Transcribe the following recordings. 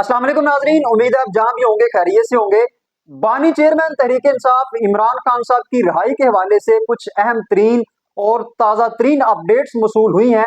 अस्सलाम वालेकुम नाजरीन, उम्मीद है आप जहां भी होंगे खैरियत से होंगे। बानी चेयरमैन तहरीक इंसाफ इमरान खान साहब की रिहाई के हवाले से कुछ अहम तरीन और ताज़ा तरीन अपडेट्स मसूल हुई हैं।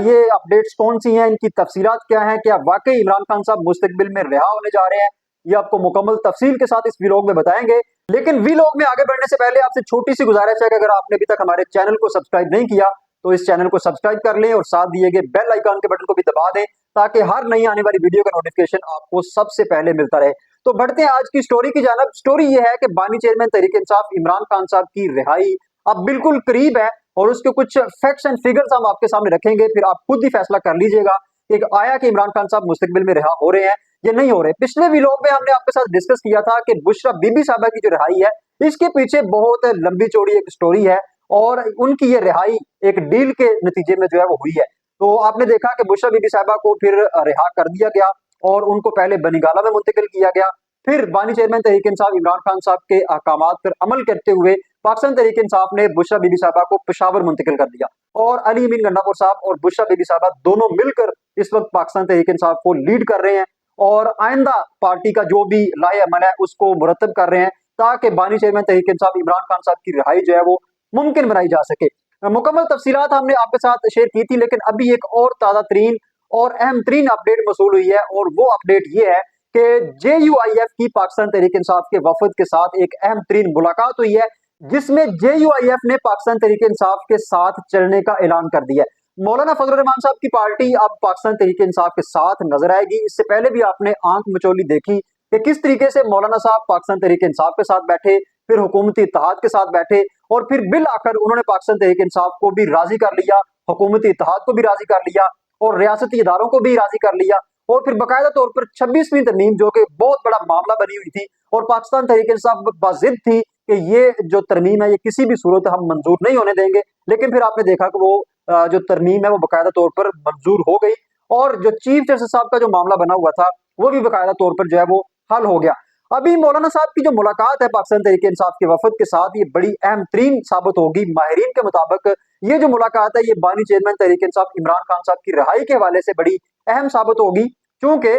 ये अपडेट्स कौन सी हैं, इनकी तफसीलात क्या हैं, क्या वाकई इमरान खान साहब मुस्तकबिल में रिहा होने जा रहे हैं, ये आपको मुकम्मल तफसील के साथ इस वीलॉग में बताएंगे। लेकिन वीलॉग में आगे बढ़ने से पहले आपसे छोटी सी गुजारिश है कि अगर आपने अभी तक हमारे चैनल को सब्सक्राइब नहीं किया तो इस चैनल को सब्सक्राइब कर लें और साथ दिए गए बेल आइकन के बटन को भी दबा दें ताकि हर नई आने वाली वीडियो का नोटिफिकेशन आपको सबसे पहले मिलता रहे। तो बढ़ते हैं आज की स्टोरी की जानब। स्टोरी ये है कि बानी चेयरमैन तहरीक इंसाफ इमरान खान साहब की रिहाई अब बिल्कुल करीब है और उसके कुछ फैक्ट्स एंड फिगर्स हम आपके सामने रखेंगे, फिर आप खुद ही फैसला कर लीजिएगा कि आया कि इमरान खान साहब मुस्तकबिल में रिहा हो रहे हैं या नहीं हो रहे। पिछले वीडियो में हमने आपके साथ डिस्कस किया था कि बुशरा बीबी साहबा की जो रिहाई है इसके पीछे बहुत लंबी चौड़ी एक स्टोरी है और उनकी ये रिहाई एक डील के नतीजे में जो है वो हुई है। तो आपने देखा कि बुशरा बीबी साहबा को फिर रिहा कर दिया गया और उनको पहले बनीगाला में मुंतकिल किया गया। फिर बानी चेयरमैन तहरीक इंसाफ इमरान खान साहब के अहकामात पर अमल करते हुए पाकिस्तान तहरीक इंसाफ ने बुशरा बीबी साहबा को पेशावर मुंतकिल कर दिया और अली अमीन गंडापुर साहब और बुशरा बीबी साहबा दोनों मिलकर इस वक्त पाकिस्तान तहरीक इंसाफ को लीड कर रहे हैं और आइंदा पार्टी का जो भी लाहे अमल है उसको मुरतब कर रहे हैं ताकि बानी चेयरमैन तहरीक इंसाफ इमरान खान साहब की रिहाई जो है वो मुमकिन बनाई जा सके। मुकम्मल तफसीलात हमने आपके साथ शेयर की थी, लेकिन अभी एक और ताज़ा तरीन और अहम तरीन अपडेट मसूल हुई है और वो अपडेट ये है कि JUIF की पाकिस्तान तहरीक इंसाफ के वफद के साथ एक अहम तरीन मुलाकात हुई है जिसमें JUIF ने पाकिस्तान तहरीक इंसाफ के साथ चलने का ऐलान कर दिया है। मौलाना फजल रहमान साहब की पार्टी अब पाकिस्तान तहरीक इंसाफ के साथ नजर आएगी। इससे पहले भी आपने आंख मचोली देखी कि किस तरीके से मौलाना साहब पाकिस्तान तहरीक इंसाफ के साथ बैठे, फिर हुकूमती इत्तेहाद के साथ बैठे और फिर बिल आकर उन्होंने पाकिस्तान तहरीक इंसाफ को भी राजी कर लिया, हुकूमती इत्तेहाद को भी राजी कर लिया और रियासती इदारों को भी राजी कर लिया और फिर बाकायदा तौर पर 26वीं तरमीम जो कि बहुत बड़ा मामला बनी हुई थी और पाकिस्तान तहरीक इंसाफ बाजिद थी कि ये जो तरमीम है ये किसी भी सूरत हम मंजूर नहीं होने देंगे, लेकिन फिर आपने देखा कि वो जो तरमीम है वो बाकायदा तौर पर मंजूर हो गई और जो चीफ जस्टिस साहब का जो मामला बना हुआ था वो भी बाकायदा तौर पर जो है वो हल हो गया। अभी मौलाना साहब की जो मुलाकात है पाकिस्तान तहरीक इंसाफ के वफद के साथ ये बड़ी अहम तरीन साबित होगी। माहिरीन के मुताबिक ये जो मुलाकात है ये बानी चेयरमैन तहरीक इंसाफ इमरान खान साहब की रिहाई के हवाले से बड़ी अहम साबित होगी क्योंकि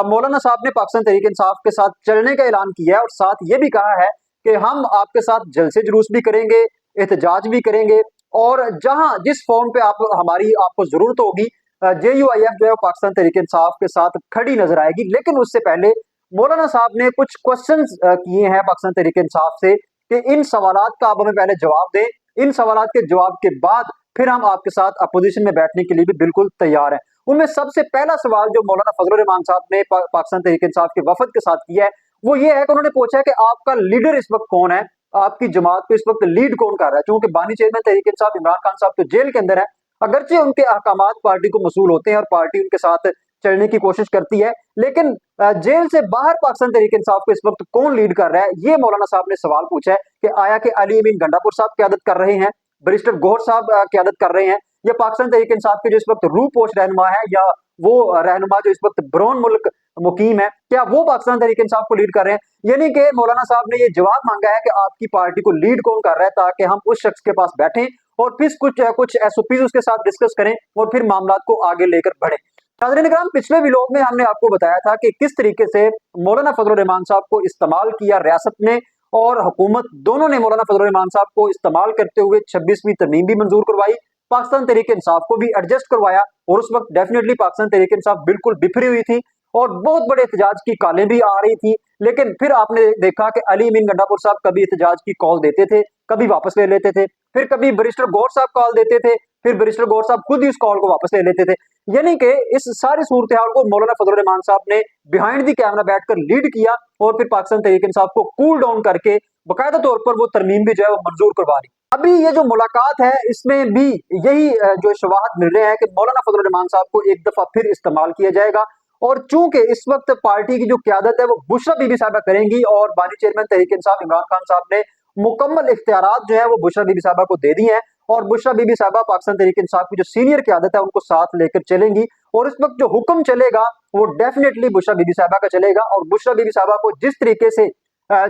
मौलाना साहब ने पाकिस्तान तहरीक इंसाफ के साथ चलने का ऐलान किया है और साथ ये भी कहा है कि हम आपके साथ जलसे जुलूस भी करेंगे, एहतजाज भी करेंगे और जहां जिस फॉर्म पे आप हमारी आपको जरूरत होगी JUIF जो है पाकिस्तान तहरीक इंसाफ के साथ खड़ी नजर आएगी। लेकिन उससे पहले मौलाना साहब ने कुछ क्वेश्चंस किए हैं पाकिस्तान तहरीक इंसाफ से कि इन सवालात का आप हमें पहले जवाब दें, इन सवालात के जवाब के बाद फिर हम आपके साथ अपोजिशन में बैठने के लिए भी बिल्कुल तैयार हैं। उनमें सबसे पहला सवाल जो मौलाना फजल रहमान साहब ने पाकिस्तान तहरीक इंसाफ के वफद के साथ किया है वो ये है कि उन्होंने पूछा है कि आपका लीडर इस वक्त कौन है, आपकी जमात को इस वक्त लीड कौन कर रहा है। क्योंकि बानी चेयरमैन तहरीक इंसाफ इमरान खान साहब तो जेल के अंदर है, अगरचे उनके अहकामात पार्टी को मसूल होते हैं और पार्टी उनके साथ चलने की कोशिश करती है, लेकिन जेल से बाहर पाकिस्तान तहरीक इंसाफ को इस वक्त कौन लीड कर रहा है ये मौलाना साहब ने सवाल पूछा है कि आया कि अली अमीन गंडापुर साहब क्यादत कर रहे हैं, बैरिस्टर गौहर साहब क्यादत कर रहे हैं या पाकिस्तान तहरीक इंसाफ के जो इस वक्त रूपोश रहनुमा है या वो रहनुमा जो इस वक्त ब्रोन मुल्क मुकीम है क्या वो पाकिस्तान तहरीक इंसाफ को लीड कर रहे हैं। यानी कि मौलाना साहब ने ये जवाब मांगा है कि आपकी पार्टी को लीड कौन कर रहा है ताकि हम उस शख्स के पास बैठें और फिर कुछ SOPs उसके साथ डिस्कस करें और फिर मामला को आगे लेकर बढ़े। नाज़रीन इकराम, पिछले वीडियो में हमने आपको बताया था कि किस तरीके से मौलाना फजल रहमान साहब को इस्तेमाल किया रियासत ने और हुकूमत दोनों ने मौलाना फजल रहमान साहब को इस्तेमाल करते हुए 26वीं तरमीम भी मंजूर करवाई, पाकिस्तान तहरीक इंसाफ को भी एडजस्ट करवाया और उस वक्त डेफिनेटली पाकिस्तान तहरीक इंसाफ बिल्कुल बिखरी हुई थी और बहुत बड़े एहतजाज की कॉलें भी आ रही थी। लेकिन फिर आपने देखा कि अली अमीन गंडापुर साहब कभी एहतजाज की कॉल देते थे, कभी वापस ले लेते थे, फिर कभी बैरिस्टर गौहर साहब कॉल देते थे, फिर बैरिस्टर गौहर साहब खुद ही इस कॉल को वापस ले लेते थे। यानी कि इस सारी सूरत हाल को मौलाना फजल रहमान साहब ने बिहाइंड दी कैमरा बैठकर लीड किया और फिर पाकिस्तान तहरीक इंसाफ को कूल डाउन करके बाकायदा तौर पर वो तरमीम भी जो है वो मंजूर करवा दी। अभी ये जो मुलाकात है इसमें भी यही जो शवाहद मिल रहे हैं कि मौलाना फजल रहमान साहब को एक दफा फिर इस्तेमाल किया जाएगा और चूंकि इस वक्त पार्टी की जो क्यादत है वो बुशरा बीबी साहबा करेंगी और बानी चेयरमैन तहरीक इंसाफ इमरान खान साहब ने मुकम्मल इख्तियारात जो है वो बुशरा बीबी साहबा को दे दी हैं और बुशरा बीबी साहबा पाकिस्तान तहरीक इंसाफ की जो सीनियर क्यादत है उनको साथ लेकर चलेंगी और इस वक्त जो हुक्म चलेगा वो डेफिनेटली बुशरा बीबी साहबा का चलेगा और बुशरा बीबी साहबा को जिस तरीके से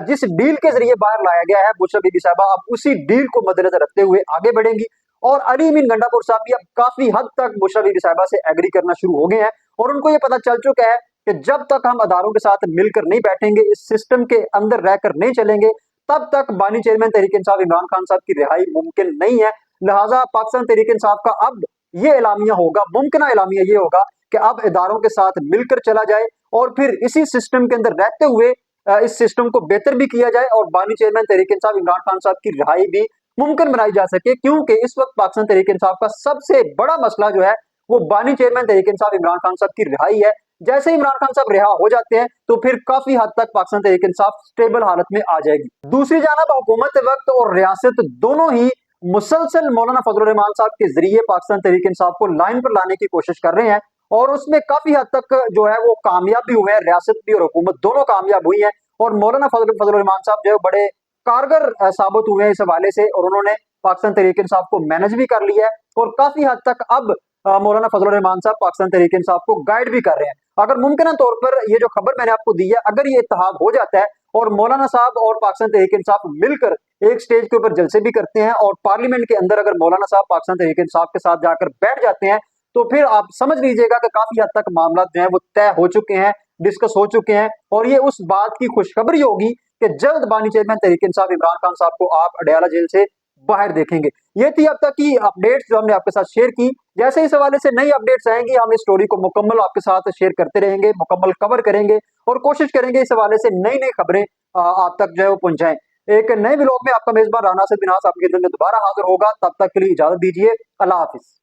जिस डील के जरिए बाहर लाया गया है बुशरा बीबी साहबा अब उसी डील को मद्देनजर रखते हुए आगे बढ़ेंगी और अली अमीन गंडापुर साहब भी अब काफी हद तक बुशरा बीबी साहबा से एग्री करना शुरू हो गए हैं और उनको ये पता चल चुका है कि जब तक हम अदारों के साथ मिलकर नहीं बैठेंगे, इस सिस्टम के अंदर रहकर नहीं चलेंगे, तब तक बानी चेयरमैन तहरीक इंसाफ इमरान खान साहब की रिहाई मुमकिन नहीं है। लिहाजा पाकिस्तान तहरीक इंसाफ का अब ये एलामिया होगा, मुमकिन एलामिया ये होगा कि अब इदारों के साथ मिलकर चला जाए और फिर इसी सिस्टम के अंदर रहते हुए इस सिस्टम को बेहतर भी किया जाए और बानी चेयरमैन तहरीक इंसाफ इमरान खान साहब की रिहाई भी मुमकिन बनाई जा सके, क्योंकि इस वक्त पाकिस्तान तहरीक इंसाफ का सबसे बड़ा मसला जो है वो बानी चेयरमैन तहरीक इंसाफ इमरान खान साहब की रिहाई है। जैसे ही इमरान खान साहब रिहा हो जाते हैं तो फिर काफी हद तक पाकिस्तान तहरीक इंसाफ स्टेबल हालत में आ जाएगी। दूसरी जानब हुकूमत वक्त और रियासत दोनों ही मुसलसल मौलाना फजल रहमान साहब के जरिए पाकिस्तान तहरीक इंसाफ को लाइन पर लाने की कोशिश कर रहे हैं और उसमें काफी हद तक जो है वो कामयाब भी हुए हैं, रियासत भी और हुकूमत दोनों कामयाब हुई है और मौलाना फजल रहमान साहब जो है बड़े कारगर साबित हुए हैं इस हवाले से और उन्होंने पाकिस्तान तहरीक इंसाफ को मैनेज भी कर लिया है और काफी हद तक अब मौलाना फजल रहमान साहब पाकिस्तान तहरीक इंसाफ को गाइड भी कर रहे हैं। अगर मुमकिन तौर पर ये जो खबर मैंने आपको दी है, अगर ये इत्तेहाद हो जाता है और मौलाना साहब और पाकिस्तान तहरीक इंसाफ मिलकर एक स्टेज के ऊपर जलसे भी करते हैं और पार्लियामेंट के अंदर अगर मौलाना साहब पाकिस्तान तहरीक इंसाफ के साथ जाकर बैठ जाते हैं, तो फिर आप समझ लीजिएगा कि काफी हद तक मामला जो है वो तय हो चुके हैं, डिस्कस हो चुके हैं और ये उस बात की खुशखबरी होगी कि जल्द बानी चेयरमैन तहरीक इंसाफ इमरान खान साहब को आप अडयाला जेल से बाहर देखेंगे। ये थी अब तक की अपडेट्स जो हमने आपके साथ शेयर की। जैसे इस हवाले से नई अपडेट्स आएंगी हम इस स्टोरी को मुकम्मल आपके साथ शेयर करते रहेंगे, मुकम्मल कवर करेंगे और कोशिश करेंगे इस हवाले से नई नई खबरें आप तक जो है वो पहुंचाएं। एक नए व्लॉग में आपका मेजबान राना से बिनास आपके दिल में दोबारा हाजिर होगा। तब तक के लिए इजाजत दीजिए। अल्लाह हाफिज।